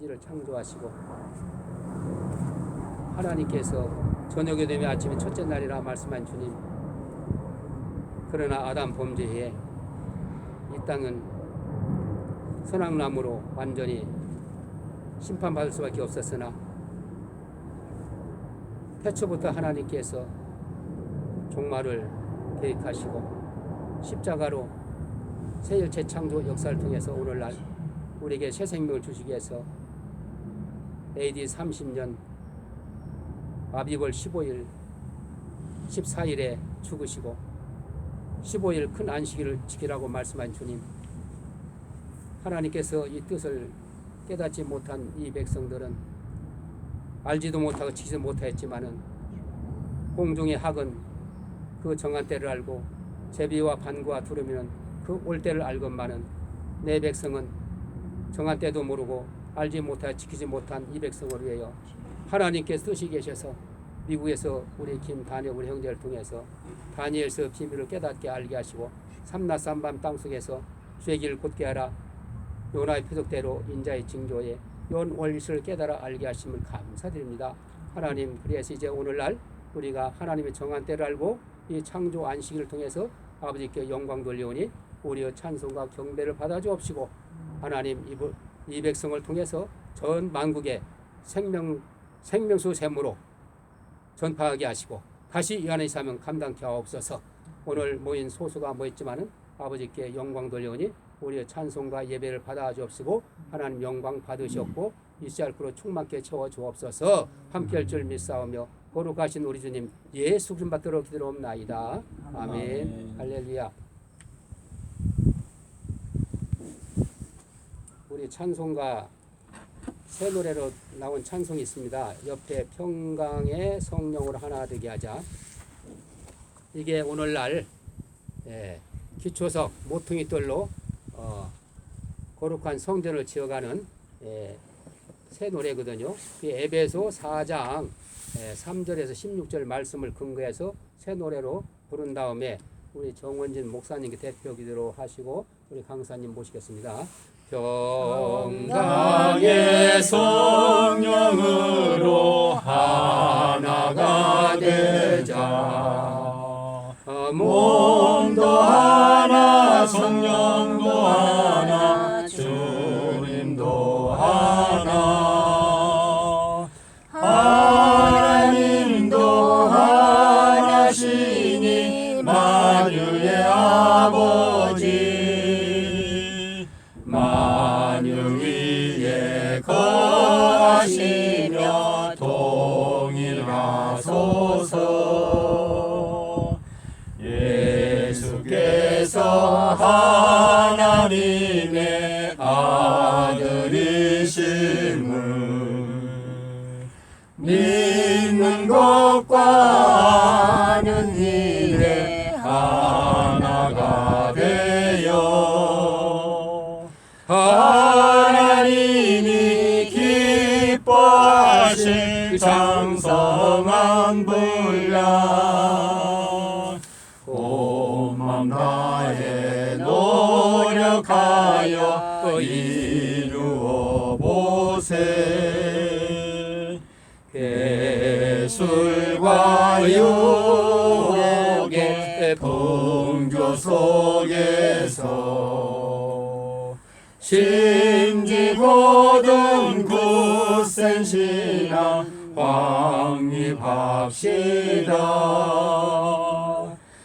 를 창조하시고 하나님께서 저녁이 되면 아침이 첫째 날이라 말씀한 주님, 그러나 아담 범죄에 이 땅은 선악나무로 완전히 심판받을 수밖에 없었으나 태초부터 하나님께서 종말을 계획하시고 십자가로 새 재창조 역사를 통해서 오늘날 우리에게 새 생명을 주시기 위해서 AD 30년 아비벌 15일 14일에 죽으시고 15일 큰 안식일을 지키라고 말씀한 주님, 하나님께서 이 뜻을 깨닫지 못한 이 백성들은 알지도 못하고 지키지 못했지만은 공중의 학은 그 정한 때를 알고 제비와 반구와 두루미는 그 올 때를 알건만은 내 백성은 정한 때도 모르고 알지 못하여 지키지 못한 이 백성을 위하여 하나님께서 뜻이 계셔서 미국에서 우리 김다니엘 우리 형제를 통해서 다니엘서 비밀을 깨닫게 알게 하시고 삼낮 삼밤 땅속에서 주의 길을 곧게 하라, 요나의 표적대로 인자의 징조에 연월일을 깨달아 알게 하심을 감사드립니다. 하나님, 그래서 이제 오늘날 우리가 하나님의 정한 때를 알고 이 창조 안식일을 통해서 아버지께 영광 돌려오니 우리의 찬송과 경배를 받아 주옵시고, 하나님 이 백성을 통해서 전 만국에 생명수 샘으로 전파하게 하시고 다시 이 안에 사명 감당케 하옵소서. 오늘 모인 소수가 모였지만은 아버지께 영광 돌려오니 우리의 찬송과 예배를 받아 주옵시고 하나님 영광 받으셨고 이시알크로 충만케 채워 주옵소서. 함께할 줄 믿사오며 거룩하신 우리 주님 예수 그리스도 받들어 기도옵나이다. 아멘. 할렐루야. 우리 찬송가 새 노래로 나온 찬송이 있습니다. 옆에 평강의 성령으로 하나 되게 하자. 이게 오늘날 기초석 모퉁이 돌로 거룩한 성전을 지어가는 새 노래거든요. 에베소 4장 3절에서 16절 말씀을 근거해서 새 노래로 부른 다음에 우리 정원진 목사님께 대표 기도로 하시고 우리 강사님 모시겠습니다. 평강의 성령으로 하나가 되자. 몸도 하나 성령도 하나 주님도 하나 하나님도 하나시니 만유의 아버지 만유 위에 거하시며 동일하소서. 예수께서 하나님의 아들이심을 믿는 것과 아는 일에 하나가 되어 하나님이 기뻐하실 장성한 분량 온 맘 다해 노력하여 이루어 보세. 배술과 유혹의 풍조 속에서 심지 고든 굳센 신앙 확립합시다.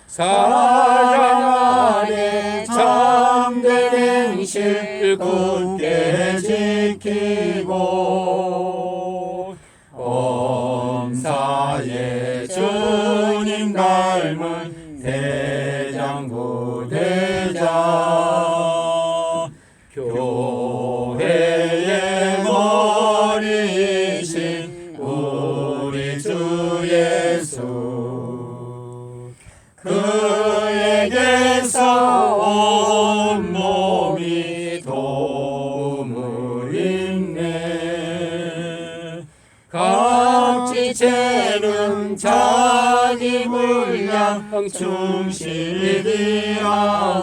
사랑 안에 참된 행실 굳게 지키고 엄사에 주님 닮은 대장부 되자. 교회의 머리이신 우리 주 예수, 그에게서 온 몸이 도움을 입네. 각 지체는 자기 분량 충실히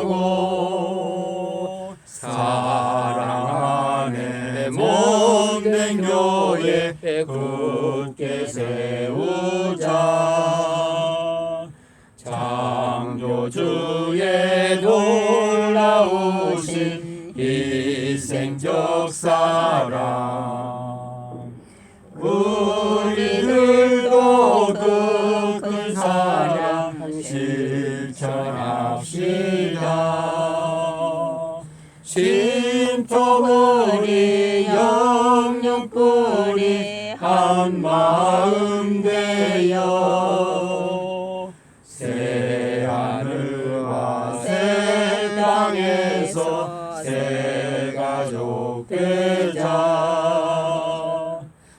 일하고 사랑 안에 몸 참된 교회 굳게 세우자. 창조주의 놀라우신 희생적 사랑, 우리들도 그 큰 사랑 실천합시다. 신토부리 영육부리 한 마음 되어 새하늘과 새 땅에서 새 가족 되자.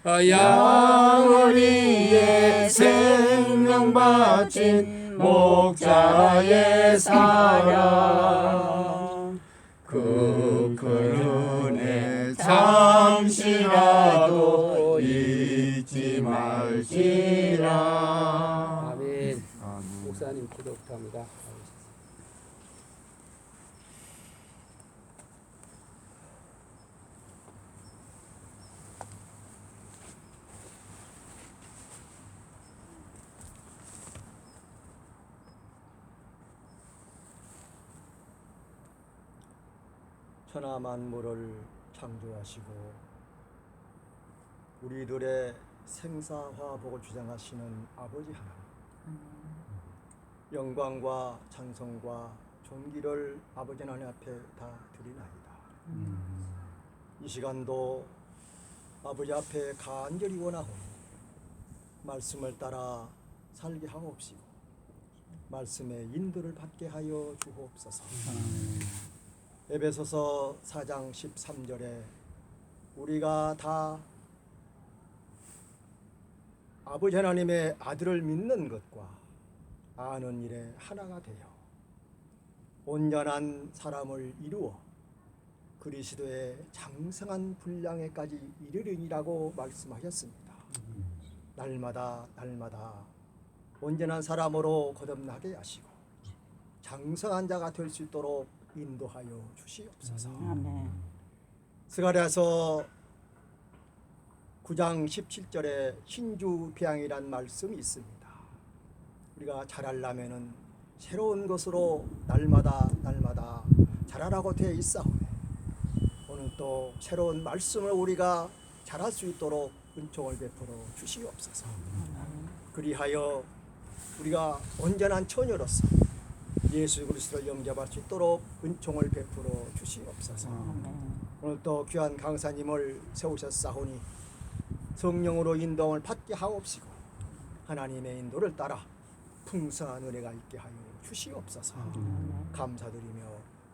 양을 위해 생명 바친 목자의 사랑, 그 큰 은혜 잠시라도 잊지 말지라. 아멘. 목사님 기도 부탁합니다. 천하 만물을 창조하시고 우리들의 생사화복을 주장하시는 아버지 하나님, 영광과 찬송과 존귀를 아버지 하나님 앞에 다 드리나이다. 이 시간도 아버지 앞에 간절히 원하오니 말씀을 따라 살게 하옵시고 말씀의 인도를 받게 하여 주옵소서. 에베소서 4장 13절에 우리가 다 아버지 하나님의 아들을 믿는 것과 아는 일에 하나가 되어 온전한 사람을 이루어 그리스도의 장성한 분량에까지 이르리니라고 말씀하셨습니다. 날마다 온전한 사람으로 거듭나게 하시고 장성한 자가 될 수 있도록 인도하여 주시옵소서. 아멘. 스가랴서 9장 17절에 신주비양이란 말씀이 있습니다. 우리가 자라려면은 새로운 것으로 날마다 자라라고 되어 있사오네. 오늘 또 새로운 말씀을 우리가 자랄 수 있도록 은총을 베풀어 주시옵소서. 그리하여 우리가 온전한 처녀로서 예수 그리스도를 영접할 수 있도록 은총을 베풀어 주시옵소서. 오늘 또 귀한 강사님을 세우셨사오니 성령으로 인도를 받게 하옵시고 하나님의 인도를 따라 풍성한 은혜가 있게 하여 주시옵소서. 감사드리며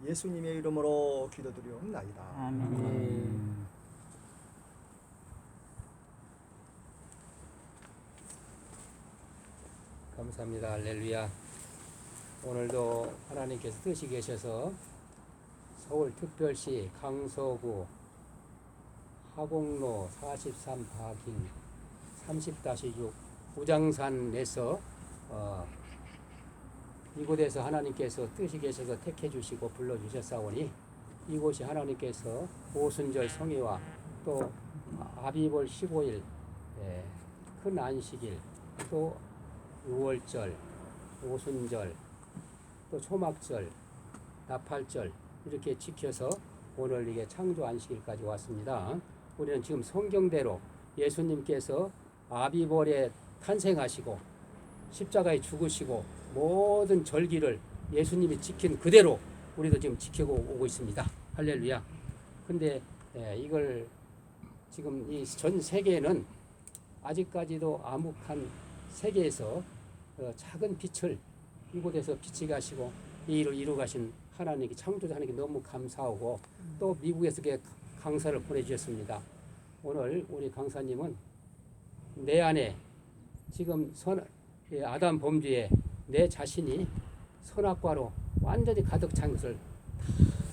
예수님의 이름으로 기도드리옵나이다. 아멘. 감사합니다. 할렐루야. 오늘도 하나님께서 뜻이 계셔서 서울특별시 강서구 하곡로 43 박인 30-6 우장산에서 이곳에서 하나님께서 뜻이 계셔서 택해 주시고 불러 주셨사오니 이곳이 하나님께서 오순절 성회와 또 아비볼 15일 큰 안식일 또 6월절 오순절 또 초막절 나팔절 이렇게 지켜서 오늘 이게 창조 안식일까지 왔습니다. 우리는 지금 성경대로 예수님께서 아비볼에 탄생하시고 십자가에 죽으시고 모든 절기를 예수님이 지킨 그대로 우리도 지금 지키고 오고 있습니다. 할렐루야. 근데 이걸 지금 이 전 세계는 아직까지도 암흑한 세계에서 작은 빛을 이곳에서 빛이 가시고 이 일을 이루 가신 하나님께 창조자 하나님께 너무 감사하고 또 미국에서 강사를 보내주셨습니다. 오늘 우리 강사님은 내 안에 지금 아담 범죄에 내 자신이 선악과로 완전히 가득 찬 것을 다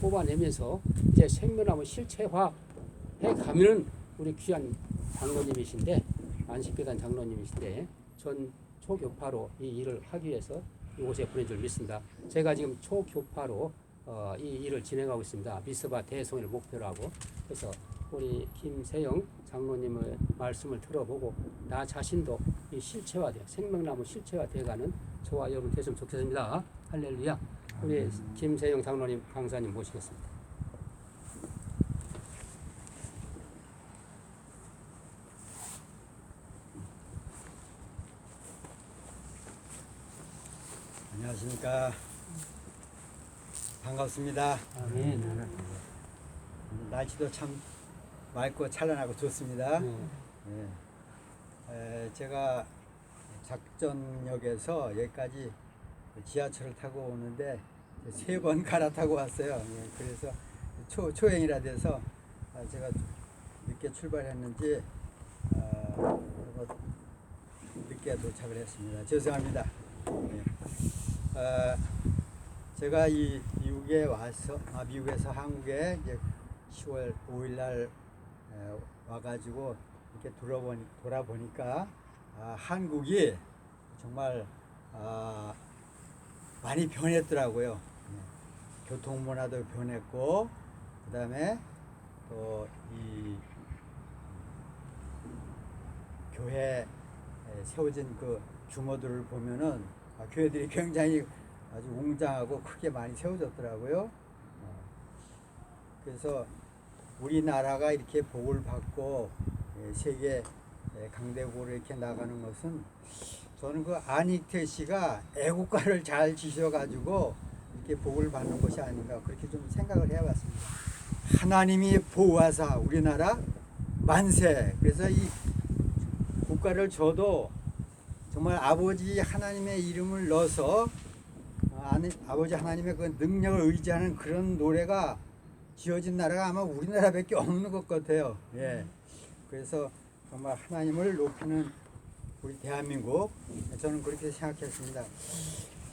뽑아내면서 이제 생명나무 실체화해 가면은 우리 귀한 장로님이신데 안식교단 장로님이신데 전 초교파로 이 일을 하기 위해서 이곳에 보낸 줄 믿습니다. 제가 지금 초교파로 이 일을 진행하고 있습니다. 미스바 대송을 목표로 하고 그래서 우리 김세영 장로님의 말씀을 들어보고 나 자신도 이 실체화돼 생명나무 실체화돼가는 저와 여러분 됐으면 좋겠습니다. 할렐루야. 우리 김세영 장로님 강사님 모시겠습니다. 안녕하십니까. 반갑습니다. 아멘. 날씨도 참 맑고 찬란하고 좋습니다. 네. 제가 작전역에서 여기까지 지하철을 타고 오는데 3번 갈아타고 왔어요. 그래서 초행이라 돼서 제가 늦게 출발했는지 늦게 도착을 했습니다. 죄송합니다. 제가 이 미국에 와서 미국에서 한국에 이제 10월 5일 날 와가지고 이렇게 돌아보니까 한국이 정말 많이 변했더라고요. 교통 문화도 변했고, 그 다음에 또 이 교회에 세워진 그 규모들을 보면은 교회들이 굉장히 아주 웅장하고 크게 많이 세워졌더라고요. 그래서 우리나라가 이렇게 복을 받고 세계 강대국으로 이렇게 나가는 것은 저는 그 안익태 씨가 애국가를 잘 지셔가지고 이렇게 복을 받는 것이 아닌가 그렇게 좀 생각을 해봤습니다. 하나님이 보호하사 우리나라 만세. 그래서 이 국가를 줘도 정말 아버지 하나님의 이름을 넣어서 아버지 하나님의 그 능력을 의지하는 그런 노래가 지어진 나라가 아마 우리나라밖에 없는 것 같아요. 그래서 정말 하나님을 높이는 우리 대한민국, 저는 그렇게 생각했습니다.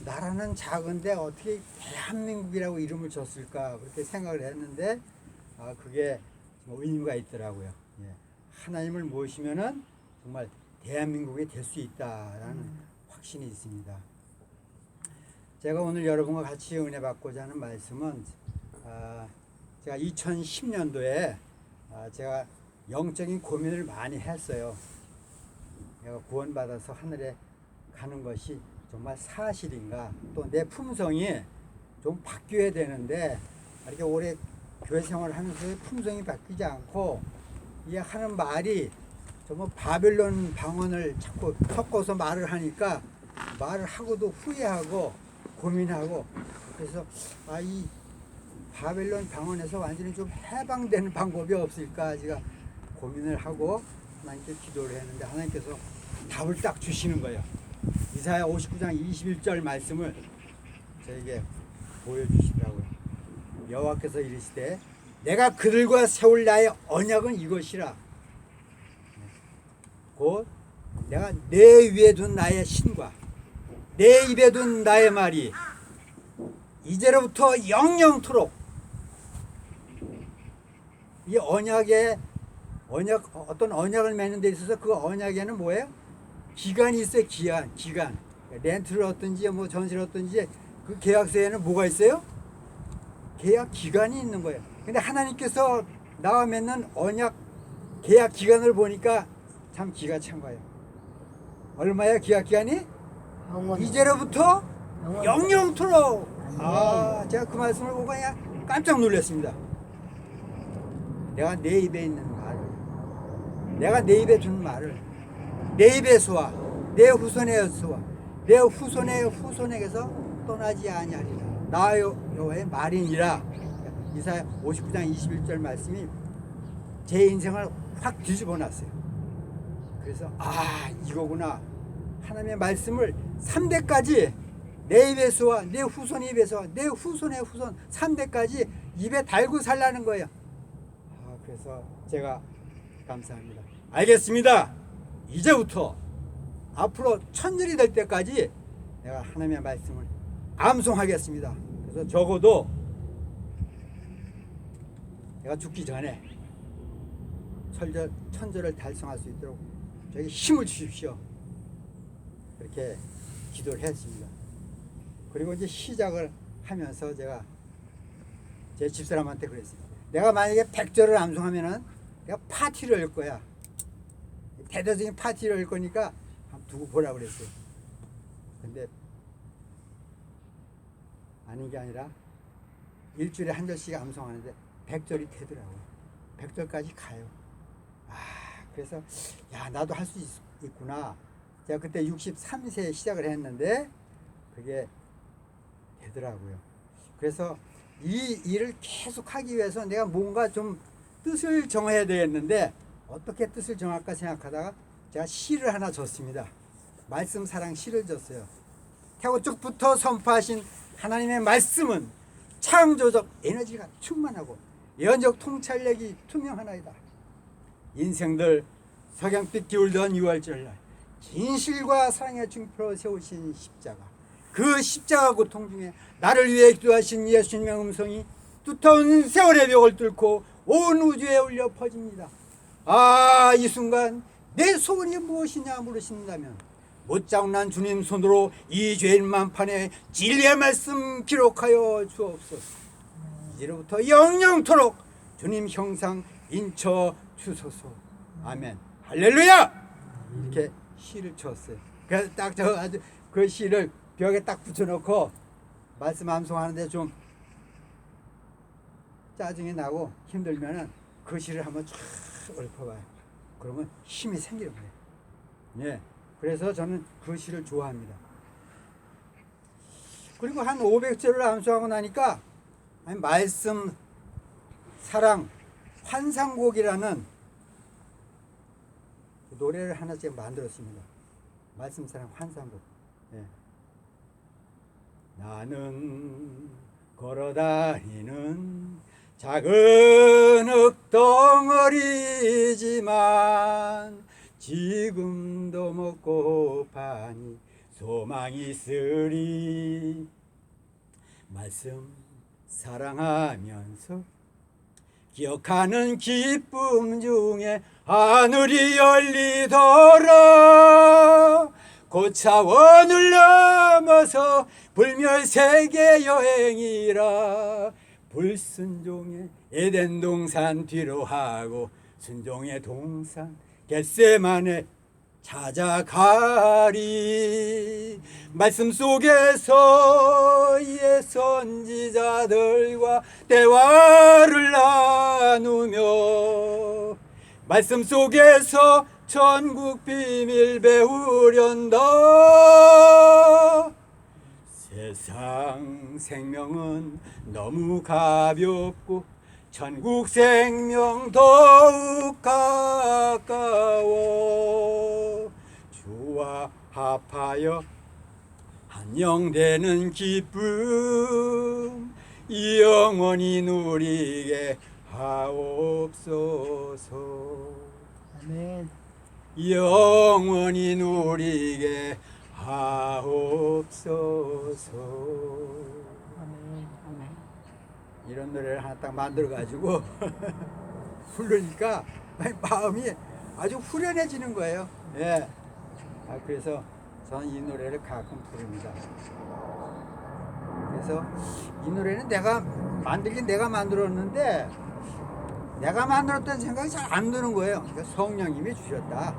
나라는 작은데 어떻게 대한민국이라고 이름을 줬을까 그렇게 생각을 했는데 그게 의미가 있더라고요. 하나님을 모시면은 정말 대한민국이 될 수 있다라는 확신이 있습니다. 제가 오늘 여러분과 같이 은혜 받고자 하는 말씀은 제가 2010년도에 제가 영적인 고민을 많이 했어요. 내가 구원받아서 하늘에 가는 것이 정말 사실인가, 또 내 품성이 좀 바뀌어야 되는데 이렇게 오래 교회 생활을 하면서 품성이 바뀌지 않고 이 하는 말이 정말 바벨론 방언을 자꾸 섞어서 말을 하니까 말을 하고도 후회하고 고민하고, 그래서 이 바벨론 방언에서 완전히 좀 해방되는 방법이 없을까 제가 고민을 하고 하나님께 기도를 했는데 하나님께서 답을 딱 주시는 거예요. 이사야 59장 21절 말씀을 저에게 보여주시더라고요. 여호와께서 이르시되 내가 그들과 세울 나의 언약은 이것이라. 곧 내가 내 위에 둔 나의 신과 내 입에 둔 나의 말이 이제로부터 영영토록. 이 어떤 언약을 맺는 데 있어서 그 언약에는 뭐예요? 기간이 있어요. 기간. 렌트를 얻든지 뭐 전세를 얻든지 그 계약서에는 뭐가 있어요? 계약 기간이 있는 거예요. 근데 하나님께서 나와 맺는 언약 계약 기간을 보니까 참 기가 찬 거예요. 얼마야 계약 기간이? 이제로부터 영영토록. 제가 그 말씀을 보고 그냥 깜짝 놀랐습니다. 내가 내 입에 있는 말을, 내가 내 입에 둔 말을 내 입에서와 내 후손에서와 내 후손의 후손에게서 떠나지 아니하리라. 나 여호와의 말이니라. 이사야 59장 21절 말씀이 제 인생을 확 뒤집어 놨어요. 그래서 이거구나. 하나님의 말씀을 3대까지 내 입에서와 내 후손의 입에서 내 후손의 후손 3대까지 입에 달고 살라는 거예요. 그래서 제가 감사합니다. 알겠습니다. 이제부터 앞으로 1000년이 될 때까지 내가 하나님의 말씀을 암송하겠습니다. 그래서 적어도 내가 죽기 전에 천절을 달성할 수 있도록 저에게 힘을 주십시오. 그렇게 기도를 했습니다. 그리고 이제 시작을 하면서 제가 제 집사람한테 그랬습니다. 내가 만약에 100절을 암송하면은 내가 파티를 열 거야. 대대적인 파티를 열 거니까 한번 두고 보라 그랬어요. 근데 아닌 게 아니라 일주일에 한 절씩 암송하는데 100절이 되더라고요. 100절까지 가요. 아, 그래서 야, 나도 할 수 있구나. 제가 그때 63세에 시작을 했는데 그게 되더라고요. 그래서 이 일을 계속 하기 위해서 내가 뭔가 좀 뜻을 정해야 되겠는데 어떻게 뜻을 정할까 생각하다가 제가 시를 하나 줬습니다. 말씀 사랑 시를 줬어요. 태고 쭉부터 선포하신 하나님의 말씀은 창조적 에너지가 충만하고 예언적 통찰력이 투명하나이다. 인생들 석양빛 기울던 6월절날 진실과 사랑의 증표로 세우신 십자가, 그 십자가 고통 중에 나를 위해 기도하신 예수님의 음성이 두터운 세월의 벽을 뚫고 온 우주에 울려 퍼집니다. 아, 이 순간 내 소원이 무엇이냐 물으신다면 못장난 주님 손으로 이 죄인 만판에 진리의 말씀 기록하여 주옵소서. 이제로부터 영영토록 주님 형상 인쳐 주소서. 아멘. 할렐루야. 이렇게 시를 쳤어요. 그래서 딱 저 아주 그 시를 벽에 딱 붙여놓고 말씀 암송하는데 좀 짜증이 나고 힘들면은 그 시를 한번 쫙 읊어봐요. 그러면 힘이 생기는 거예요. 예. 그래서 저는 그 시를 좋아합니다. 그리고 한 500절을 암송하고 나니까 말씀, 사랑, 환상곡이라는 노래를 하나 제가 만들었습니다. 말씀, 사랑, 환상곡. 예. 나는 걸어다니는 작은 흙덩어리지만 지금도 먹고 파니 소망이 있으리. 말씀 사랑하면서 기억하는 기쁨 중에 하늘이 열리더라. 고차원을 넘어서 불멸 세계 여행이라. 불순종의 에덴 동산 뒤로 하고 순종의 동산 겟세마네 찾아가리. 말씀 속에서 예 선지자들과 대화를 나누며 말씀 속에서 천국 비밀 배우련다. 세상 생명은 너무 가볍고 천국 생명 더욱 가까워. 주와 합하여 한영되는 기쁨 영원히 누리게 하옵소서. 아멘. 영원히 누리게 하옵소서. 아멘. 아멘. 이런 노래를 하나 딱 만들어가지고 부르니까 마음이 아주 후련해지는 거예요. 예. 그래서 저는 이 노래를 가끔 부릅니다. 그래서 이 노래는 내가 만들긴 내가 만들었는데 내가 만들었다는 생각이 잘 안 드는 거예요. 그러니까 성령님이 주셨다.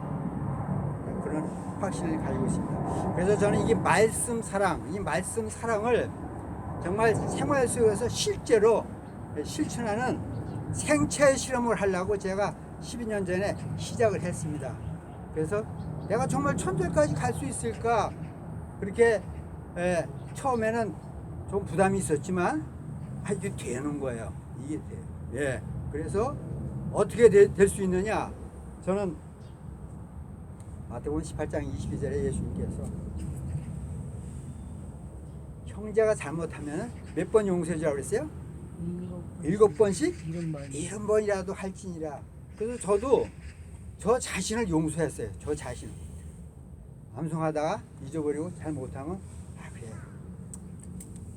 그런 확신을 가지고 있습니다. 그래서 저는 이 말씀 사랑, 이 말씀 사랑을 정말 생활 속에서 실제로 실천하는 생체 실험을 하려고 제가 12년 전에 시작을 했습니다. 그래서 내가 정말 천주까지 갈 수 있을까 그렇게 처음에는 좀 부담이 있었지만 이게 되는 거예요. 이게 돼요. 예. 그래서 어떻게 될 수 있느냐? 저는 마태복음 18장 22절에 예수님께서 형제가 잘못하면 몇 번 용서해 주라고 그랬어요? 7번씩? 70번이라도 할지니라. 그래서 저도 저 자신을 용서했어요. 저 자신. 암송하다가 잊어버리고 잘못하면 그래.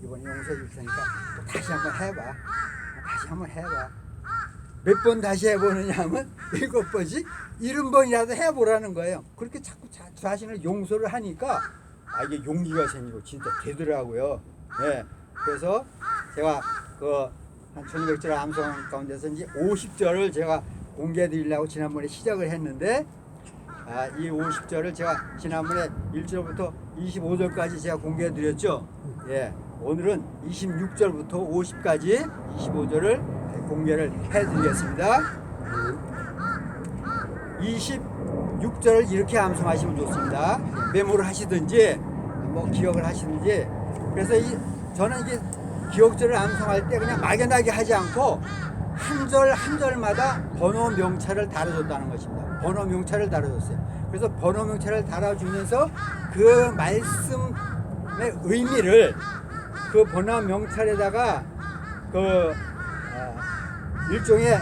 이번에 용서해 줄 테니까 또 다시 한번 해봐. 다시 한번 해봐. 몇 번 다시 해보느냐 하면 7번씩 70번이라도 해보라는 거예요. 그렇게 자꾸 자신을 용서를 하니까 이게 용기가 생기고 진짜 되더라고요. 예. 그래서 제가 그 한 1200절 암송 가운데서 이제 50절을 제가 공개해 드리려고 지난번에 시작을 했는데 이 50절을 제가 지난번에 1절부터 25절까지 제가 공개해 드렸죠. 예. 오늘은 26절부터 50까지 25절을 공개를 해 드리겠습니다. 26절을 이렇게 암송하시면 좋습니다. 메모를 하시든지 뭐 기억을 하시든지. 그래서 저는 이게 기억절을 암송할 때 그냥 막연하게 하지 않고 한 절 한 절마다 번호 명찰을 달아줬다는 것입니다. 번호 명찰을 달아줬어요. 그래서 번호 명찰을 달아주면서 그 말씀의 의미를 그 번호 명찰에다가 일종의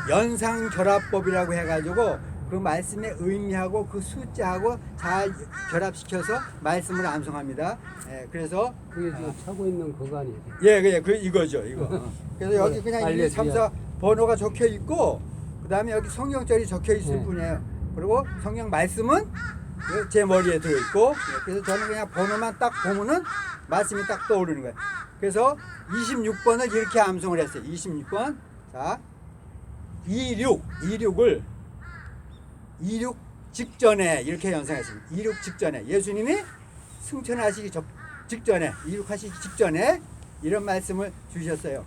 연상결합법이라고 해가지고 그 말씀의 의미하고 그 숫자하고 잘 결합시켜서 말씀을 암송합니다. 그래서 그게 지금 차고 있는 그거 아니에요? 예, 이거죠, 이거. 그래서 여기 그냥 1, 2, 3, 4 번호가 적혀 있고, 그 다음에 여기 성경절이 적혀 있을 네. 뿐이에요. 그리고 성경 말씀은 제 머리에 들어 있고, 그래서 저는 그냥 번호만 딱 보면은 말씀이 딱 떠오르는 거예요. 그래서 26번을 이렇게 암송을 했어요. 26번. 자, 26을 26 직전에 이렇게 연상했습니다. 26 직전에 예수님이 승천하시기 직전에, 이륙하시기 직전에 이런 말씀을 주셨어요.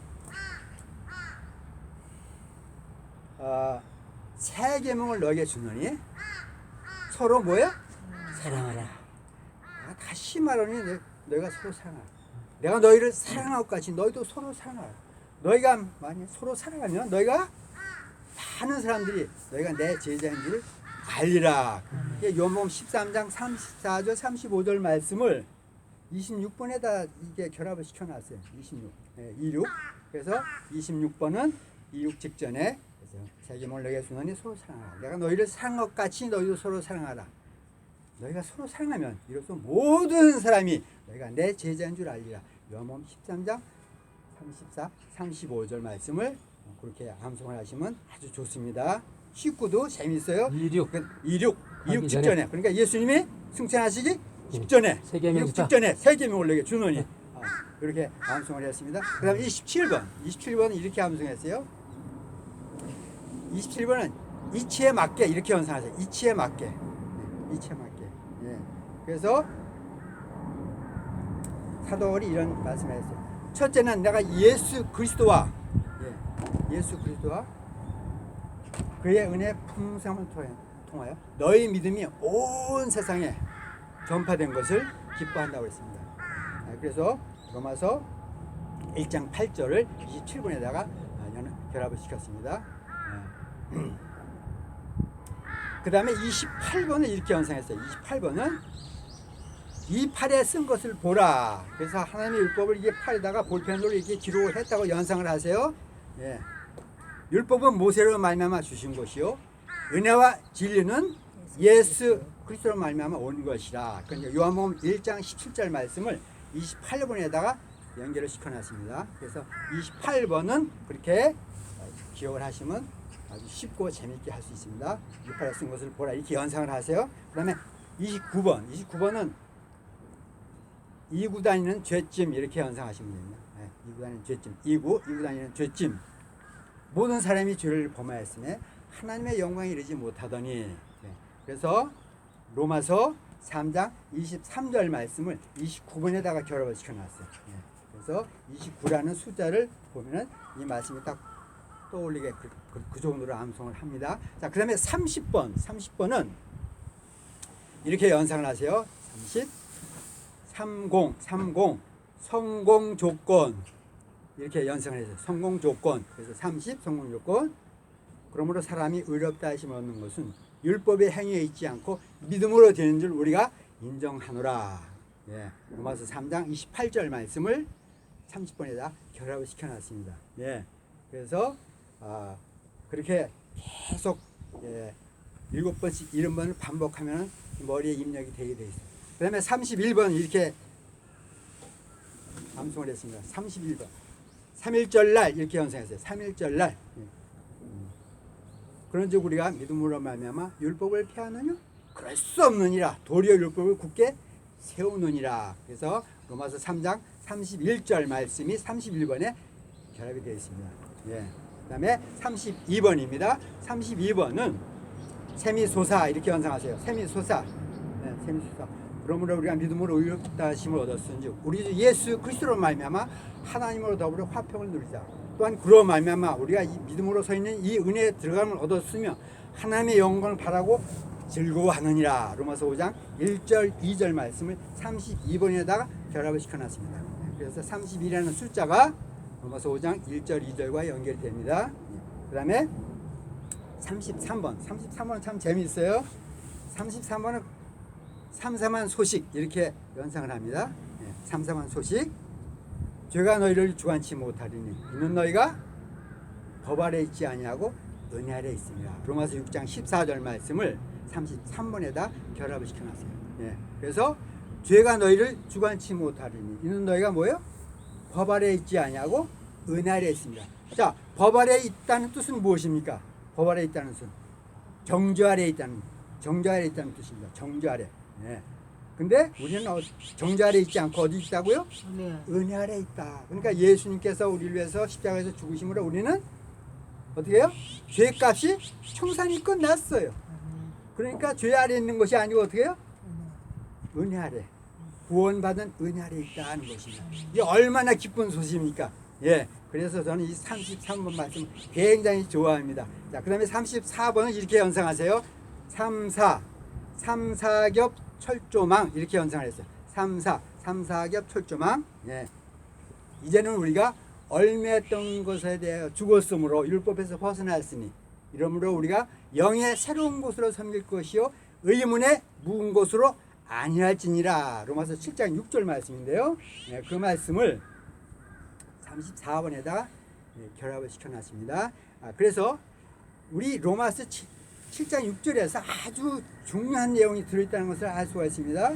새 계명을 너에게 주노니 서로 뭐야? 사랑하라. 다시 말하니 너희가 서로 사랑하라. 내가 너희를 사랑하고 같이 너희도 서로 사랑하라. 너희가 만약 서로 사랑하면 너희가 많은 사람들이 너희가 내 제자인 줄 알리라. 요한복음 13장 34절 35절 말씀을 26번에다 이게 결합을 시켜놨어요. 26. 그래서 26번은 26 직전에 새 계명을 너희에게 주노니 서로 사랑하라. 내가 너희를 사랑한 것 같이 너희도 서로 사랑하라. 너희가 서로 사랑하면 이로써 모든 사람이 너희가 내 제자인 줄 알리라. 요한복음 13장 34, 35절 말씀을 그렇게 암송을 하시면 아주 좋습니다. 19도 재밌어요. 26 직전에. 그러니까 예수님이 승천하시기 직전에, 새 계명을 너희에게 주노니 이렇게 암송을 했습니다. 그 다음에 27번은 이렇게 암송했어요. 27번은 이치에 맞게 이렇게 연상하세요. 이치에 맞게. 예. 그래서 사도 바울이 이런 말씀을 했어요. 첫째는 내가 예수 그리스도와 그의 은혜 풍성함을 통하여 너희 믿음이 온 세상에 전파된 것을 기뻐한다고 했습니다. 그래서 로마서 1장 8절을 27번에다가 결합을 시켰습니다. 그 다음에 28번을 이렇게 연상했어요. 28번은 이 팔에 쓴 것을 보라. 그래서 하나님의 율법을 이게 팔에다가 볼펜으로 이렇게 기록을 했다고 연상을 하세요. 예. 율법은 모세로 말미암아 주신 것이요 은혜와 진리는 예수 그리스도로 말미암아 온 것이라. 그러니까 요한복음 1장 17절 말씀을 28번에다가 연결을 시켜놨습니다. 그래서 28번은 그렇게 기억을 하시면 아주 쉽고 재밌게 할 수 있습니다. 이 팔에 쓴 것을 보라 이렇게 연상을 하세요. 그 다음에 29번은 이구 다니는 죄짐 이렇게 연상하시면 됩니다. 이구 다니는 죄짐. 이구 다니는 죄짐. 모든 사람이 죄를 범하였으며 하나님의 영광에 이르지 못하더니. 그래서 로마서 3장 23절 말씀을 29번에다가 결합을 시켜놨어요. 그래서 29라는 숫자를 보면은 이 말씀이 딱 떠올리게 그 정도로 암송을 합니다. 자, 그 다음에 30번은 이렇게 연상을 하세요. 30 성공 조건 이렇게 연상을 해서 성공 조건. 그래서 30 성공 조건. 그러므로 사람이 의롭다 하심을 얻는 것은 율법의 행위에 있지 않고 믿음으로 되는 줄 우리가 인정하노라. 예. 로마서 3장 28절 말씀을 30번에다 결합을 시켜놨습니다. 예. 그래서 그렇게 계속 7번씩 70번을 반복하면 머리에 입력이 되게 돼 있어요. 그 다음에 31번 이렇게 암송을 했습니다. 31번 3.1절 날 이렇게 연상했어요. 3.1절 날. 그런즉 우리가 믿음으로 말미암아 율법을 폐하느냐? 그럴 수 없느니라. 도리어 율법을 굳게 세우느니라. 그래서 로마서 3장 31절 말씀이 31번에 결합이 되어 있습니다. 예. 그다음에 32번입니다. 32번은 샘이 솟아 이렇게 연상하세요. 샘이 솟아. 네, 샘이 솟아. 그러므로 우리가 믿음으로 의롭다 하심을 얻었은지 우리 주 예수 그리스도로 말미암아 하나님으로 더불어 화평을 누리자. 또한 그로 말미암아 우리가 이 믿음으로 서 있는 이 은혜에 들어감을 얻었으며 하나님의 영광을 바라고 즐거워하느니라. 로마서 5장 1절 2절 말씀을 32번에다가 결합을 시켜놨습니다. 그래서 31이라는 숫자가 로마서 5장 1절 2절과 연결이 됩니다. 그 다음에 33번은 참 재미있어요. 33번은 삼삼한 소식 이렇게 연상을 합니다. 삼삼한 소식. 죄가 너희를 주관치 못하리니 이는 너희가 법 아래 있지 아니하고 은혜 아래 있습니다. 로마서 6장 14절 말씀을 33번에다 결합을 시켜놨어요. 그래서 죄가 너희를 주관치 못하리니 이는 너희가 뭐예요? 법 아래 있지 아니하고 은혜 아래 있습니다. 자, 법 아래 있다는 뜻은 무엇입니까? 법 아래 있다는 뜻은 정죄 아래 있다는 뜻입니다. 정죄 아래. 근데 우리는 정죄 아래 있지 않고 어디 있다고요? 은혜 아래 있다. 그러니까 예수님께서 우리를 위해서 십자가에서 죽으심으로 우리는 어떻게 해요? 죄값이 청산이 끝났어요. 그러니까 죄 아래 있는 것이 아니고 어떻게 해요? 은혜 아래. 구원받은 은혜 아래 있다는 것입니다. 이게 얼마나 기쁜 소식입니까? 그래서 저는 이 33번 말씀 굉장히 좋아합니다. 자, 그 다음에 34번은 이렇게 연상하세요. 3사겹 철조망 이렇게 연상을 했어요. 3사겹 철조망. 이제는 우리가 얽매였던 것에 대하여 죽었으므로 율법에서 벗어났으니 이러므로 우리가 영의 새로운 곳으로 섬길 것이요 의문에 묵은 곳으로 아니할지니라. 로마서 7장 6절 말씀인데요. 그 말씀을 34번에다 결합을 시켜놨습니다. 그래서 우리 로마서 7장 6절에서 아주 중요한 내용이 들어있다는 것을 알 수가 있습니다.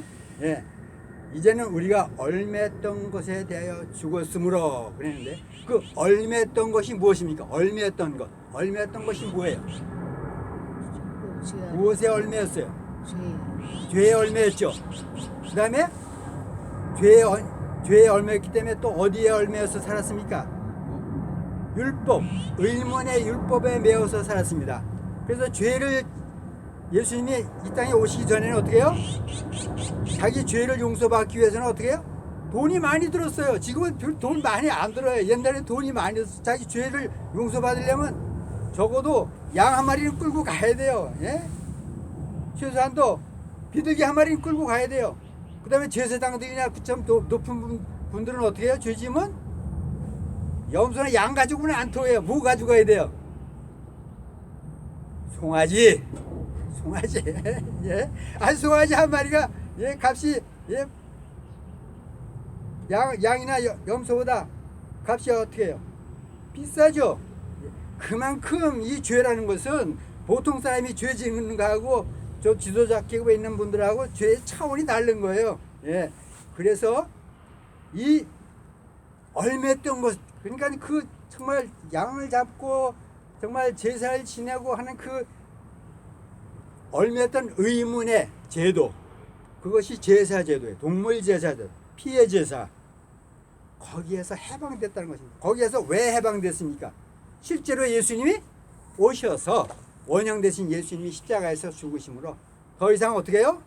이제는 우리가 얽매였던 것에 대하여 죽었으므로 그랬는데 그 얽매였던 것이 무엇입니까? 얽매였던 것이 뭐예요? 무엇에 얽매였어요? 죄에 얽매였죠. 그 다음에 죄에 얽매였기 때문에 또 어디에 얽매여서 살았습니까? 율법, 의문의 율법에 매여서 살았습니다. 그래서 죄를 예수님이 이 땅에 오시기 전에는 어떻게 해요? 자기 죄를 용서받기 위해서는 어떻게 해요? 돈이 많이 들었어요. 지금은 돈 많이 안 들어요. 옛날에 돈이 많이 들어서 자기 죄를 용서받으려면 적어도 양 한 마리는 끌고 가야 돼요. 최소한도 비둘기 한 마리는 끌고 가야 돼요. 그 다음에 제사장들이나 좀 높은 분들은 어떻게 해요? 죄지면 염소나 양 가지고는 안 통해요. 뭐 가지고 가야 돼요? 송아지. 송아지 한 마리가 값이 양이나 염소보다 값이 어떻게 해요? 비싸죠. 그만큼 이 죄라는 것은 보통 사람이 죄 짓는 거하고 저 지도자 계급에 있는 분들하고 죄의 차원이 다른 거예요. 그래서 이 얽매였던 것, 그러니까 그 정말 양을 잡고 정말 제사를 지내고 하는 그 얽매였던 의문의 제도, 그것이 제사 제도예요. 동물 제사들, 피해 제사. 거기에서 해방됐다는 것입니다. 거기에서 왜 해방됐습니까? 실제로 예수님이 오셔서 원형 대신 예수님이 십자가에서 죽으심으로 더 이상 어떻게 해요?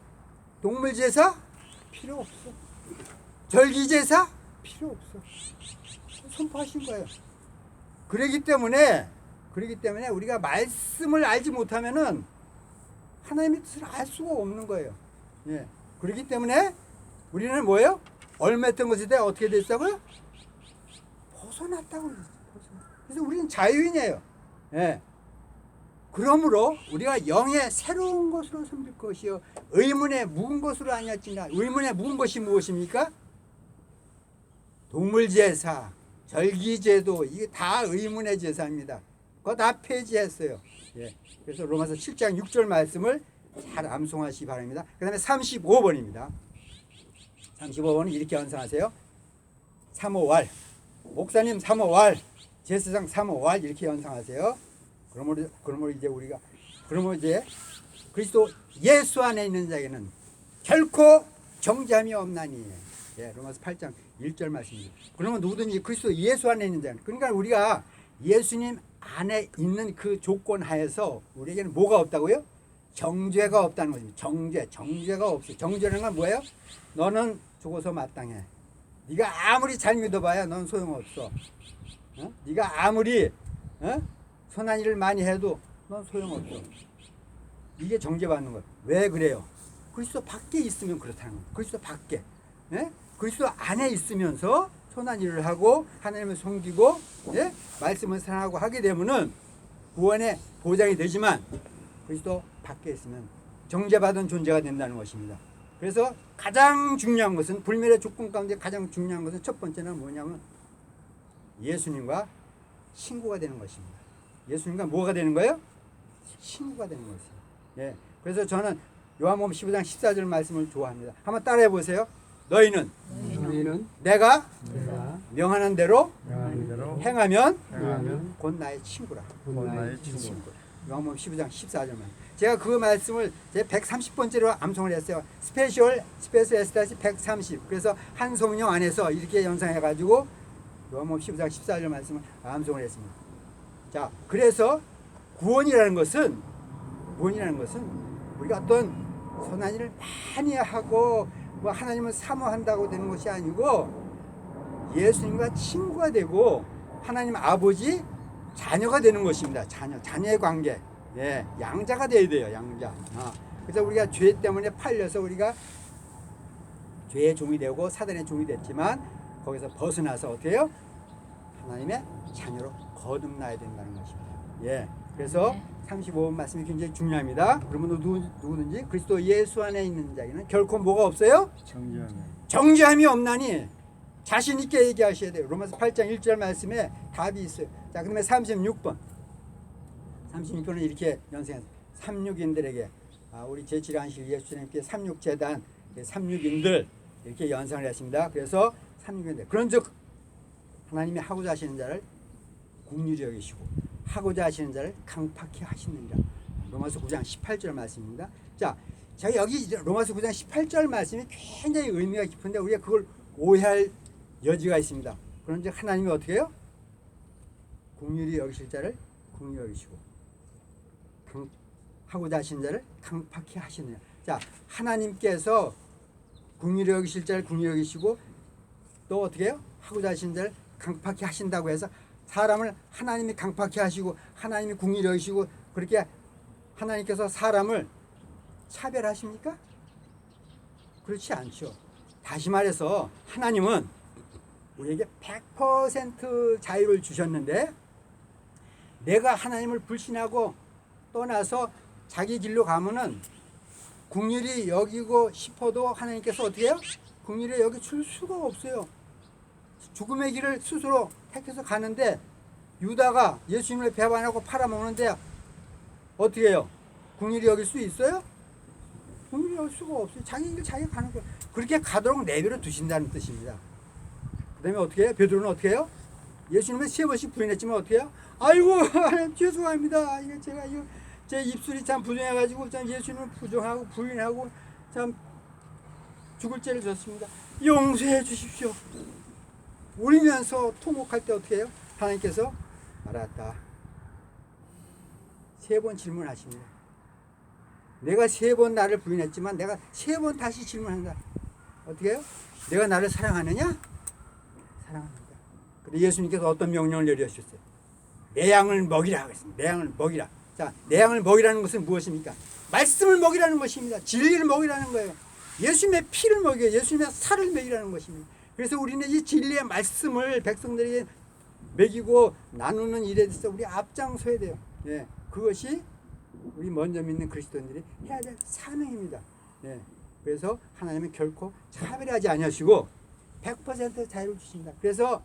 동물 제사 필요 없어. 절기 제사 필요 없어. 선포하신 거예요. 그러기 때문에 우리가 말씀을 알지 못하면은 하나님의 뜻을 알 수가 없는 거예요. 그렇기 때문에 우리는 뭐예요? 얽매였던 것에 대해 어떻게 됐다고요? 벗어났다고. 그래서 우리는 자유인이에요. 그러므로 우리가 영의 새로운 것으로 섬길 것이요 의문에 묵은 것으로 아니었지나. 의문에 묵은 것이 무엇입니까? 동물 제사, 절기 제도, 이게 다 의문의 제사입니다. 그거 다 폐지했어요. 그래서 로마서 7장 6절 말씀을 잘 암송하시기 바랍니다. 그 다음에 35번입니다. 35번은 이렇게 연상하세요. 3호왈, 목사님 3호왈, 제사장 3호왈 이렇게 연상하세요. 그러므로 이제 그리스도 예수 안에 있는 자에게는 결코 정죄함이 없나니. 로마서 8장 1절 말씀입니다. 그러면 누구든지 그리스도 예수 안에 있는 자는, 그러니까 우리가 예수님 안에 있는 그 조건 하에서 우리에게는 뭐가 없다고요? 정죄가 없다는 것입니다. 정죄가 없어. 정죄라는 건 뭐예요? 너는 죽어서 마땅해. 네가 아무리 잘 믿어봐야 넌 소용없어. 네가 아무리 선한 일을 많이 해도 넌 소용없어. 이게 정죄받는 거예요. 왜 그래요? 그리스도 밖에 있으면 그렇다는 거예요. 그리스도 밖에. 그리스도 안에 있으면서 선한 일을 하고 하나님을 섬기고 말씀을 사랑하고 하게 되면은 구원의 보장이 되지만 그리스도 밖에 있으면 정죄받은 존재가 된다는 것입니다. 그래서 가장 중요한 것은 불멸의 조건 가운데 가장 중요한 것은 첫 번째는 뭐냐면 예수님과 친구가 되는 것입니다. 예수님과 뭐가 되는 거예요? 친구가 되는 것이에요. 예. 그래서 저는 요한복음 15장 14절 말씀을 좋아합니다. 한번 따라해 보세요. 너희는 내가 명하는 대로 행하면 곧 나의 친구라. 요한복음 15장 14절만. 제가 그 말씀을 제 130번째로 암송을 했어요. 스페셜 S 130. 그래서 한 성령 안에서 이렇게 연상해 가지고 요한복음 15장 14절 말씀을 암송을 했습니다. 자, 그래서 구원이라는 것은 우리가 어떤 선한 일을 많이 하고 뭐 하나님을 사모한다고 되는 것이 아니고 예수님과 친구가 되고 하나님 아버지 자녀가 되는 것입니다. 자녀의 관계. 예, 양자가 돼야 돼요. 양자. 그래서 우리가 죄 때문에 팔려서 우리가 죄의 종이 되고 사단의 종이 됐지만 거기서 벗어나서 어떻게 해요? 하나님의 자녀로 거듭나야 된다는 것입니다. 예, 그래서 35번 말씀이 굉장히 중요합니다. 그러면 누구든지 그리스도 예수 안에 있는 자에게는 결코 뭐가 없어요? 정죄함이 없나니 자신 있게 얘기하셔야 돼요. 로마서 8장 1절 말씀에 답이 있어요. 자, 그다음에 36번. 36번은 이렇게 연생했어요. 36인들에게 우리 제7안식 예수님께 36재단 36인들 이렇게 연상을 했습니다. 그래서 36인들 그런즉 하나님이 하고자 하시는 자를 긍휼히 여기시고 하고자 하시는 자를 강팍히 하시느니라. 로마서 9장 18절 말씀입니다. 자, 제가 여기 로마서 9장 18절 말씀이 굉장히 의미가 깊은데 우리가 그걸 오해할 여지가 있습니다. 그런즉 하나님이 어떻게 해요? 긍휼히 여기실 자를 긍휼히 여기시고 하고자 하시는 자를 강팍히 하시느니라. 자, 하나님께서 긍휼히 여기실 자를 긍휼히 여기시고 또 어떻게 해요? 하고자 하시는 자를 강팍히 하신다고 해서 사람을 하나님이 강팍히 하시고 하나님이 긍휼히 여기시고 그렇게 하나님께서 사람을 차별하십니까? 그렇지 않죠. 다시 말해서 하나님은 우리에게 100% 자유를 주셨는데 내가 하나님을 불신하고 떠나서 자기 길로 가면은 긍휼히 여기고 싶어도 하나님께서 어떻게 해요? 긍휼히 여기 줄 수가 없어요. 죽음의 길을 스스로 택해서 가는데 유다가 예수님을 배반하고 팔아먹는데 어떻게 해요? 긍휼히 여길 수 있어요? 긍휼히 여길 수가 없어요. 자기 길 자기가 가는 거예요. 그렇게 가도록 내버려 두신다는 뜻입니다. 그 다음에 어떻게 해요? 베드로는 어떻게 해요? 예수님을 3번씩 부인했지만 어떻게 해요? 아이고 하나님 죄송합니다. 이거 제가 제 입술이 참 부정해가지고 참 예수님을 부정하고 부인하고 참 죽을 죄를 졌습니다. 용서해 주십시오. 울면서 통곡할 때 어떻게 해요? 하나님께서 알았다. 3번 질문하십니다. 내가 3번 나를 부인했지만 내가 3번 다시 질문한다. 어떻게 해요? 내가 나를 사랑하느냐? 사랑합니다. 근데 예수님께서 어떤 명령을 내려주셨어요? 내 양을 먹이라 하겠습니다. 내 양을 먹이라. 자, 내 양을 먹이라는 것은 무엇입니까? 말씀을 먹이라는 것입니다. 진리를 먹이라는 거예요. 예수님의 피를 먹여요. 예수님의 살을 먹이라는 것입니다. 그래서 우리는 이 진리의 말씀을 백성들에게 먹이고 나누는 일에 대해서 우리 앞장서야 돼요. 예, 그것이 우리 먼저 믿는 그리스도인들이 해야 될 사명입니다. 예, 그래서 하나님은 결코 차별하지 아니하시고 100% 자유를 주십니다. 그래서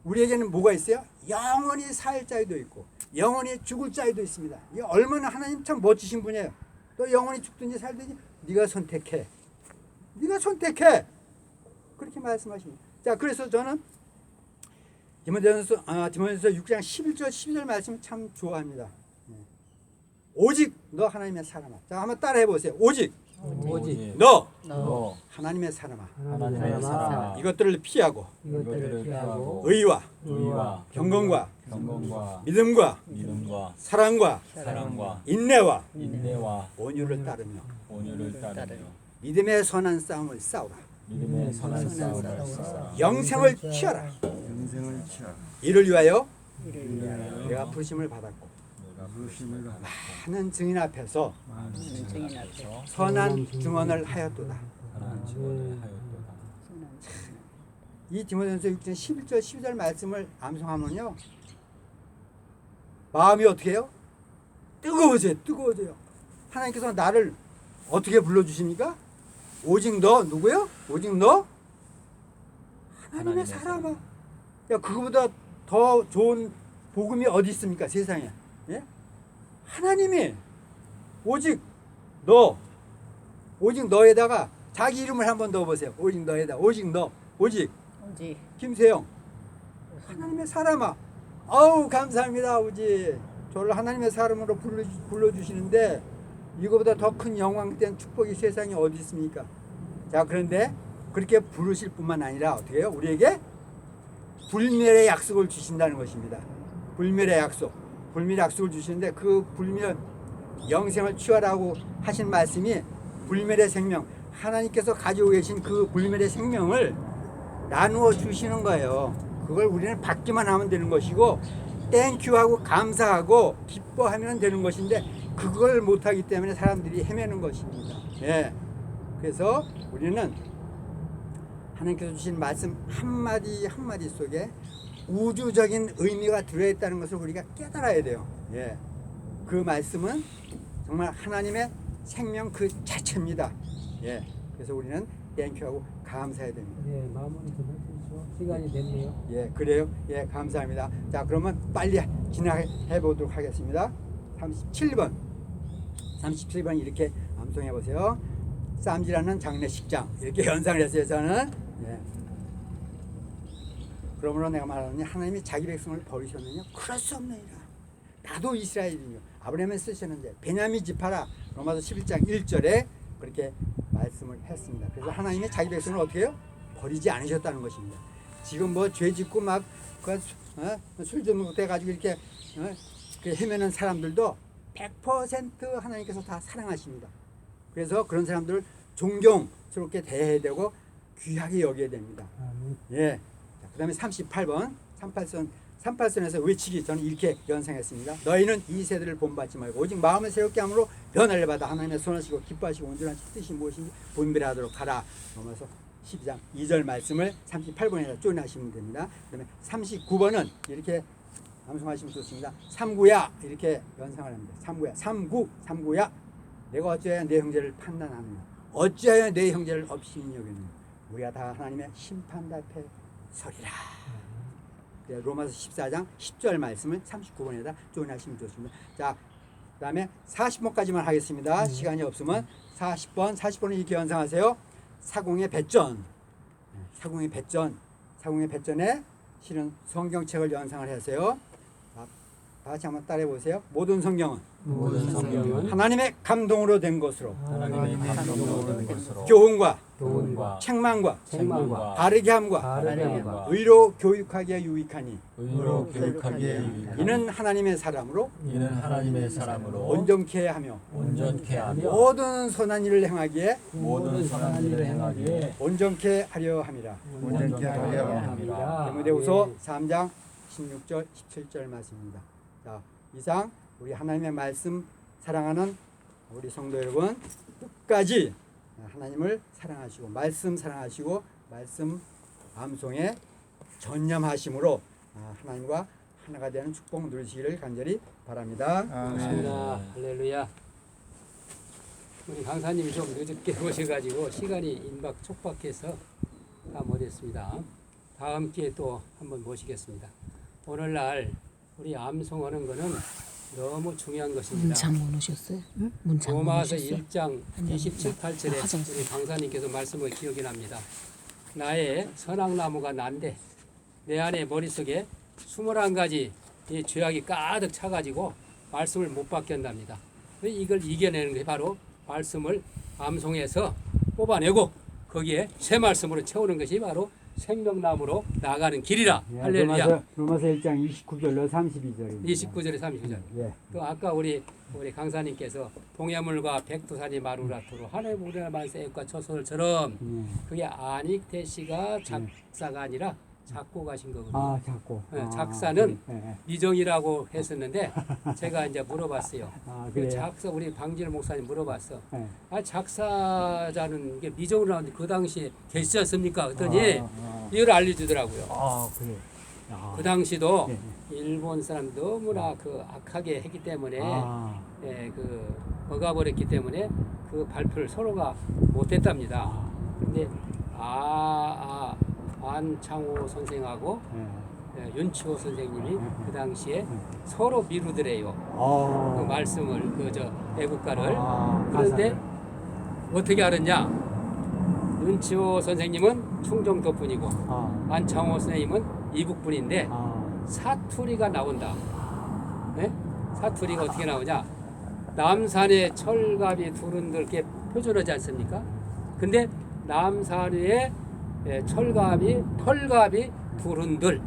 우리에게는 뭐가 있어요? 영원히 살 자유도 있고 영원히 죽을 자유도 있습니다. 이게 얼마나 하나님 참 멋지신 분이에요. 또 영원히 죽든지 살든지 네가 선택해. 네가 선택해. 그렇게 말씀하십니다. 자, 그래서 저는 디모데전서 6장 11절 12절 말씀 참 좋아합니다. 오직 너 하나님의 사람아. 자, 한번 따라해 보세요. 오직 오직 너 너 하나님의 사람아. 하나님의 사랑아 이것들을 피하고 이것들을 피하고 의와 의와 경건과 경건과 믿음과 믿음과 사랑과 사랑과 인내와 인내와 온유를 따르며 온유를 따르며 믿음의 선한 싸움을 싸우라. 믿음의 선한 싸움을 싸워 영생을 취하라. 인생을 취하. 이를 위하여 위하여 내가 부르심을 받았고 내가 부르심을 받아 많은 증인 앞에서 증인 앞에 선한 증언을 하였도다. 하나님 증언을 하였도다. 이 디모데전서 6장 11절 12절 말씀을 암송하면요 마음이 어떻게 해요? 뜨거워져요. 하나님께서 나를 어떻게 불러주십니까? 오직 너 누구요? 오직 너 하나님의 사람아. 야, 그거보다 더 좋은 복음이 어디 있습니까? 세상에. 예? 하나님이 오직 너에다가 자기 이름을 한번 넣어보세요. 오직 너에다. 오직 오직 김세영 하나님의 사람아. 아우 감사합니다 아버지. 저를 하나님의 사람으로 불러주시는데 이거보다 더 큰 영광된 축복이 세상에 어디 있습니까? 자, 그런데 그렇게 부르실 뿐만 아니라 어떻게 해요? 우리에게 불멸의 약속을 주신다는 것입니다. 불멸의 약속을 주시는데 그 불멸 영생을 취하라고 하신 말씀이 불멸의 생명, 하나님께서 가지고 계신 그 불멸의 생명을 나누어 주시는 거예요. 그걸 우리는 받기만 하면 되는 것이고 땡큐하고 감사하고 기뻐하면 되는 것인데 그걸 못하기 때문에 사람들이 헤매는 것입니다. 예. 그래서 우리는 하나님께서 주신 말씀 한마디 한마디 속에 우주적인 의미가 들어있다는 것을 우리가 깨달아야 돼요. 예. 그 말씀은 정말 하나님의 생명 그 자체입니다. 예. 그래서 우리는 땡큐하고 감사해야 됩니다. 예, 마무리 좀 해주시죠. 시간이 됐네요. 예, 그래요. 예, 감사합니다. 자, 그러면 빨리 진행해 보도록 하겠습니다. 37번 이렇게 암송해 보세요. 쌈질하는 장례식장 이렇게 연상을 했어요. 저는. 예. 그러므로 내가 말하노니 하나님이 자기 백성을 버리셨느냐? 그럴 수 없느니라. 나도 이스라엘이며 아브라함을 쓰셨는데 베냐민 지파라. 로마서 11장 1절에 그렇게 말씀을 했습니다. 그래서 하나님이 자기 백성을 어떻게 해요? 버리지 않으셨다는 것입니다. 지금 뭐 죄 짓고 막 술좀 못해가지고 이렇게 헤매는 사람들도 100% 하나님께서 다 사랑하십니다. 그래서 그런 사람들을 존경스럽게 대해야 되고 귀하게 여겨야 됩니다. 예. 그 다음에 38번 38선에서 외치기 저는 이렇게 연상했습니다. 너희는 이 세대를 본받지 말고 오직 마음을 새롭게 함으로 변화를 받아 하나님의 선하시고 기뻐하시고 온전한 뜻이 무엇인지 분별하도록 하라. 로마서 12장 2절 말씀을 38번에다 쪼인하시면 됩니다. 그 다음에 39번은 이렇게 암송하시면 좋습니다. 삼구야 이렇게 연상을 합니다. 삼구야 내가 어찌하여 내 형제를 판단하느냐 어찌하여 내 형제를 업신이 여기느냐 우리가 다 하나님의 심판대 앞에 서리라. 로마서 14장 10절 말씀을 39번에다 쪼인하시면 좋습니다. 자, 그 다음에 40번까지만 하겠습니다. 시간이 없으면 40번은 이렇게 연상하세요. 사공의 배전. 사공의 배전에 실은 성경책을 연상을 하세요. 다 같이 한번 따라해 보세요. 모든 성경은 하나님의 감동으로 된 것으로 하나님의 감동으로 된 것으로 교훈과 책망과 바르게 함과 의로 교육하기에 유익하니 의로 교육하기에 유익하니 이는 하나님의 사람으로 온전케 하며 모든 선한 일을 행하기에 온전케 하려 함이라. 디모데후서 3장 16절 17절 말씀입니다. 자, 이상 우리 하나님의 말씀 사랑하는 우리 성도 여러분 끝까지 하나님을 사랑하시고 말씀 사랑하시고 말씀 암송에 전념하심으로 하나님과 하나가 되는 축복 누리시기를 간절히 바랍니다. 고맙습니다. 할렐루야. 우리 강사님이 좀 늦게 오셔가지고 시간이 임박 촉박해서 다 못했습니다. 다음 기회에 또 한번 모시겠습니다. 오늘날 우리 암송하는 거는 너무 중요한 것입니다. 문자 못 오셨어요? 응? 문자 못 로마서 오셨어요? 1장 27, 8절에 우리 강사님께서 말씀을 기억이 납니다. 나의 선악나무가 난데 내 안에 머릿속에 21가지 이 죄악이 가득 차가지고 말씀을 못 받게 한답니다. 이걸 이겨내는 게 바로 말씀을 암송해서 뽑아내고 거기에 새 말씀으로 채우는 것이 바로 생명나무로 나가는 길이라. 예, 할렐루야. 로마서 1장 29절로 32절입니다. 29절에 32절. 예. 또 아까 우리 강사님께서 동해물과 백두산이 마루라토로 하늘 우리나라 만세 애국가 초소설처럼 그게 안익태 씨가 작사가 아니라 작곡하신 거거든요. 아, 작고. 네, 작사는 예, 예. 미정이라고 했었는데 제가 이제 물어봤어요. 아, 그 그래요? 작사 우리 방진호 목사님 물어봤어. 예. 아 작사자는 이게 미정으로 나왔는데 그 당시에 계시지 않습니까? 그랬더니 이걸 알려주더라고요. 아, 그래. 아. 그 당시도 예. 일본 사람 너무나 그 악하게 했기 때문에 아. 예, 그 먹어버렸기 때문에 그 발표를 서로가 못했답니다. 근데 안창호 선생하고 예. 윤치호 선생님이 그 당시에 서로 미루더래요. 그 아. 말씀을 그 애국가를. 아, 그런데 어떻게 알았냐? 윤치호 선생님은 충정도 분이고 안창호 선생님은 이북 분인데 사투리가 나온다. 네? 사투리가 어떻게 나오냐? 남산에 철갑이 두른들 이렇게 표준하지 않습니까? 근데 남산에 털갑이 두른들.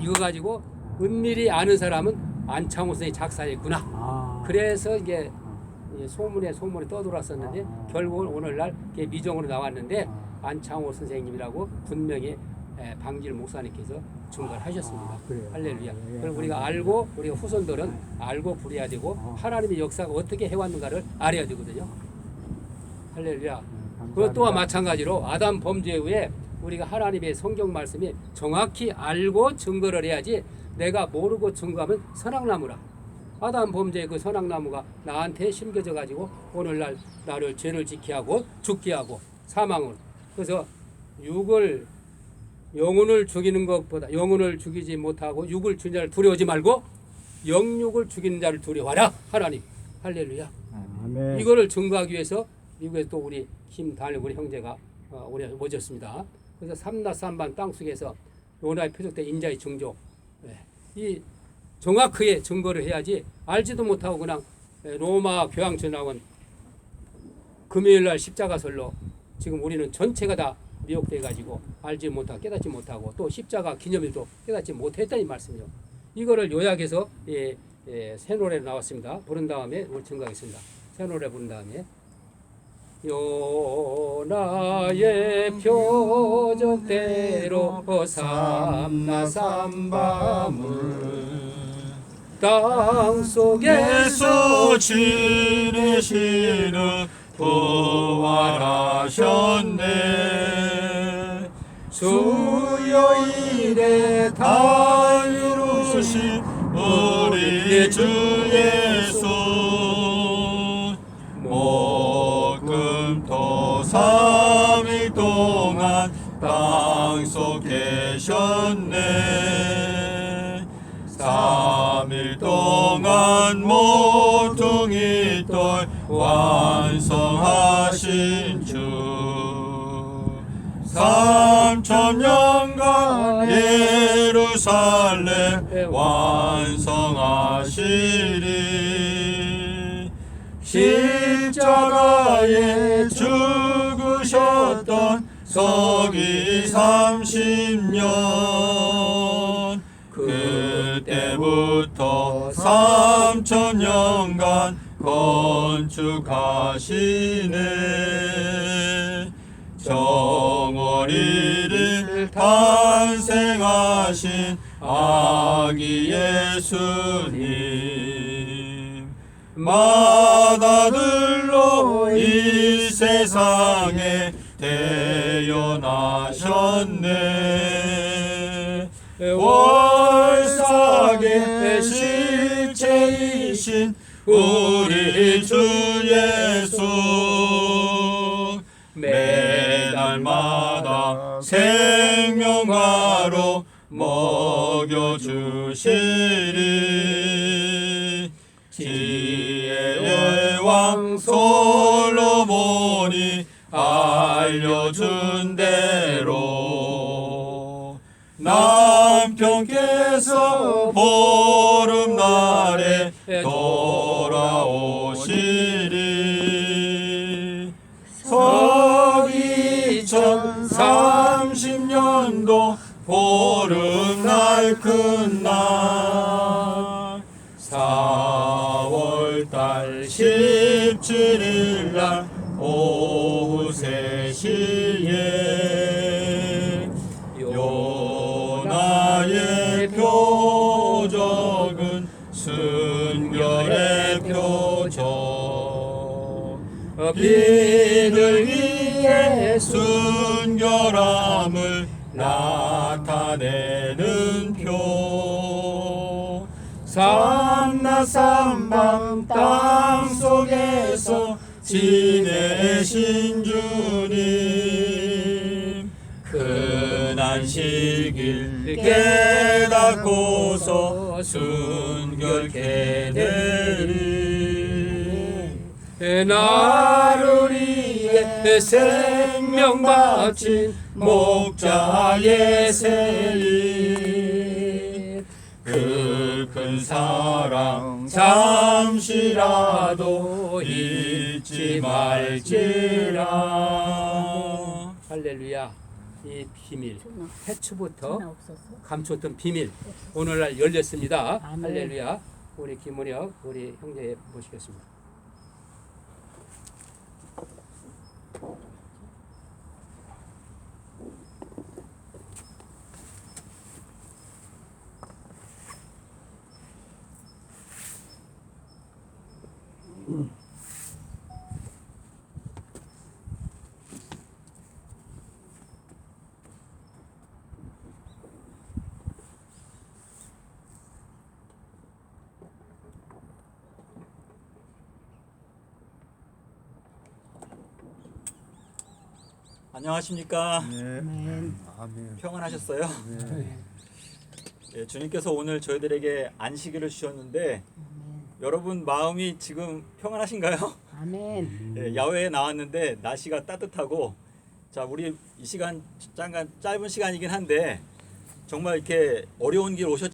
이거 가지고 은밀히 아는 사람은 안창호 선생이 작사했구나. 그래서 이게 소문에 떠돌았었는데 결국은 오늘날 이게 미정으로 나왔는데 안창호 선생님이라고 분명히 방질 목사님께서 증거를 하셨습니다. 할렐루야. 그럼 우리가 알고 우리가 후손들은 알고 부려야 되고 하나님의 역사가 어떻게 해왔는가를 알아야 되거든요. 할렐루야. 그것도와 마찬가지로 아담 범죄 후에 우리가 하나님의 성경 말씀이 정확히 알고 증거를 해야지 내가 모르고 증거하면 선악나무라. 아담 범죄의 그 선악나무가 나한테 심겨져 가지고 오늘날 나를 죄를 짓게 하고 죽게 하고 사망을. 그래서 영혼을 죽이는 것보다 영혼을 죽이지 못하고 육을 죽이는 자를 두려워하지 말고 영육을 죽이는 자를 두려워하라. 하나님. 할렐루야. 아멘. 이거를 증거하기 위해서 미국에서 또 우리 김단일 우리 형제가 우리 모셨습니다. 그래서 삼나삼반 땅속에서 요나의 표적대 인자의 증조. 이 정확하게 증거를 해야지 알지도 못하고 그냥 로마 교황청 나온 금요일날 십자가설로 지금 우리는 전체가 다 미혹돼 가지고 알지 못하고 깨닫지 못하고 또 십자가 기념일도 깨닫지 못했다는 말씀이죠. 이거를 요약해서 새 노래로 나왔습니다. 부른 다음에 우리 증거하겠습니다. 새 노래 부른 다음에 요나의 표적대로 삼나삼밤을 땅속에서 지내시는 부활하셨네. 수요일에 다 이루신 우리 주 예수 목금토 3일 동안 땅속 계셨네. 3일 동안 모퉁이 돌 완성하신 주 3000년간 예루살렘 완성하시리. 십자가에 죽으셨던 서기 30년 그때부터 3000년간 건축하시네. 정월일일 탄생하신 아기 예수님 맏아들로 이 세상에 태어나셨네. 월삭의 실체이신 우리 주 예수 매날마다 생명화로 먹여주시리. 지혜의 왕 솔로몬이 알려준 대로 남편께서 보름날에 돌아오시 큰 날 4월달 17일 날 오후 3시에 요나의 표적은 순결의 표적 비를 위해 순결함을 나타내는 표 삼나 삼방 땅속에서 지내신 주님 큰 안식일 깨닫고서 순결케 되리 나를 위해 생명 바친 목자의 세일 그 큰 사랑 잠시라도 잊지 말지라. 할렐루야. 이 비밀 해초부터 감췄던 비밀 오늘날 열렸습니다. 아멘. 할렐루야. 우리 김은혁 우리 형제 모시겠습니다. 안녕하십니까? 아멘. 평안하셨어요? 예, 주님께서 오늘 저희들에게 안식일을 주셨는데 여러분 마음이 지금 평안하신가요? 아멘. 예, 야외에 나왔는데 날씨가 따뜻하고 자 우리 이 시간 잠깐 짧은 시간이긴 한데 정말 이렇게 어려운 길 오셨